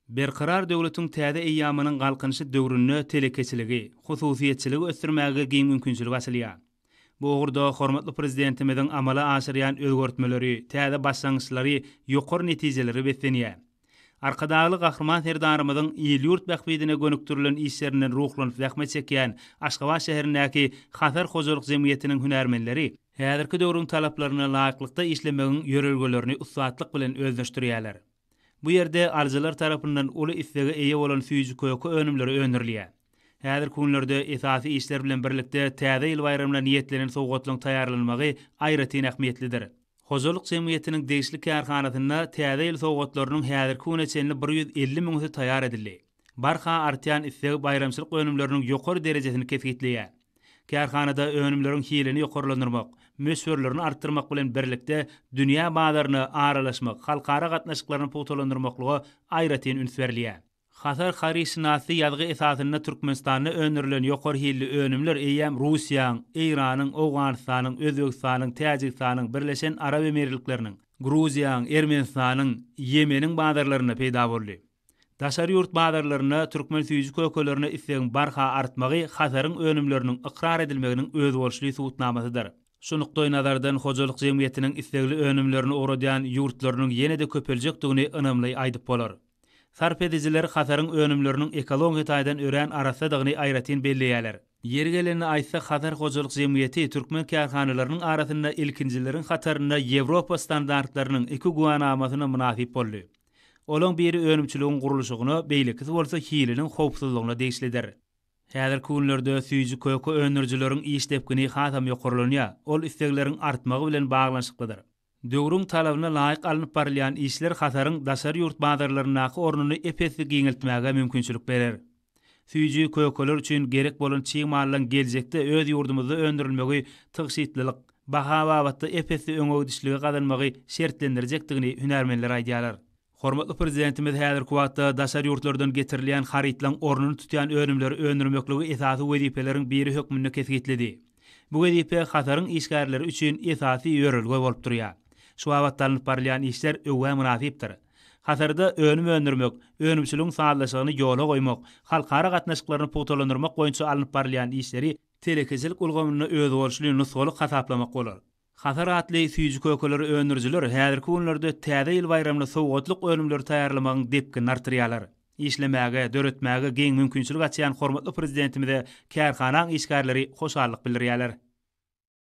Berqarar döwletiň täze eýýamynyň galkynşy döwründe telekeçiligi, hususiýetçiligi ösdürmäge giň mümkinçilik asylýar. Bu ugurda hormatly prezidentimiziň amala aşyrýan özgörtmeleri, täze başlangyçlary, ýokary netijeleri beslenýär. Arkadaýly gahrman serdarymyzyň ýylt bähbidine gönüktirilen işlerinden ruhlanyp zähmet çekýän Aşgabat şäherindäki Hasar Hojalyk Jemgyýetiniň hünärmenleri häzirki döwrüň talaplaryna laýyklykda işlemegiň ýörelgelerini usatlyk bilen özleşdirýärler. Bu yerde alıcılar tarafından uly istege eýe bolan süýji köýke önümleri öňürilýär. Häzir günlerde esasy işler bilen birlikde täze ýyl bayramyna niýetlenen sowgatlaryň taýýarlanmagy aýratyn ähmiýetlidir. Hojalyk Jemgyýetiniň Deýişli Kärhanasyna täze ýyl sowgatlarynyň häzirki güne çenli 150 miňi taýýar edildi. Barha artýan istege bayramçylyk önümleriniň ýokary derejesini kesgitleýär. Kärhanada önümleriň hilini ýokarlandyrmak, mösörlerini artdyrmak bilen birlikde dünýä bazaryna aralaşmak, halkara gatnaşyklaryny pogtalandyrmaklygy aýratyn üns berilýär. Hasar Harisnasy ýazgy esasyna Türkmenistanyň öňürilen ýokary hilli önümler eýýäm Russiýanyň, Iranyň, Owganystanyň, Özbekistanyň, Täjikistanyň, Birleşen Arab Emirlikleriniň, Gruziýanyň, Ermenistanyň, Ýemeniň bazarlaryna peýda boldy. Daşary ýurt bazarlaryna türkmen süýji kökelerine islegiň barha artmagy hasaryň önümleriniň ikrar edilmeginiň öz bolşly suwutnamasydyr. Şunukdoý nazardan hojalyk jemgyýetiniň islegli önümlerini oradyan ýurtlarynyň ýene-de köpeljekdigini ynamly aýdyp bolar. Sarp edijiler hasaryň önümleriniň ekologik taýdan örän arasadygyny aýratyn belleýärler. Yer geleni aýtsa Hasar Hojalyk Jemgyýeti türkmen kärhanalarynyň arasynda ilkinjileriň hataryna Ýewropa standartlarynyň iki guwanamasyna munasip boldy. Olan biri önümçiligiň gurulşygyny, beýleki bolsa hiliniň howpsuzlygyna deýişlidir. Häzirki günlerde süýji köke önürjileriň işlepgini hasam ýokarlanýar, ol istegleriň artmagy bilen baglanşyklydyr. Döwrüň talabyna laýyk alynıp barilýan işler hasaryň daşary ýurt bazarlarynyň ornuny epesli giňiltmäge mümkinçilik berer. Süýji kökeler üçin gerek bolan çiň mallan geljekde öz ýurdumyzda öndürilmegi tygşytlylyk, baha babatda epesli öňögdişligi gazanmagy şertlendirjekdigini hünärmenler aýdýarlar. Hormatly prezidentimiz häzirki wagtda daşary ýurtlardan getirilýän harytlaň ornuny tutýan önümleri öndürmekligi esasy wezipeleriň biri hökmünde kesgitledi. Bu wezipe hasaryň işgärleri üçin esasy ýörelge bolup durýar. Şu wagtda alynıp barilýan işler öwä munasipdir. Hasarda önüm öndürmek, önümçiligiň sağlaşygyny ýola goýmak, halkara gatnaşyklaryny pogtalandyrmak boýunça alynıp barilýan işleri telekeçilik ulgamyny öz bolşly nusgalyk hasaplamak bolar. Hasar atly süýji kökeler önürjiler häzirki günlerde täze ýyl bayramyna sowgatlyk önümleri taýýarlamagyň depkini artyrýarlar. İşlemäge, döretmäge giň mümkinçilik açýan hormatly prezidentimize kärhanaň işgärleri hoşallyk bildirýärler.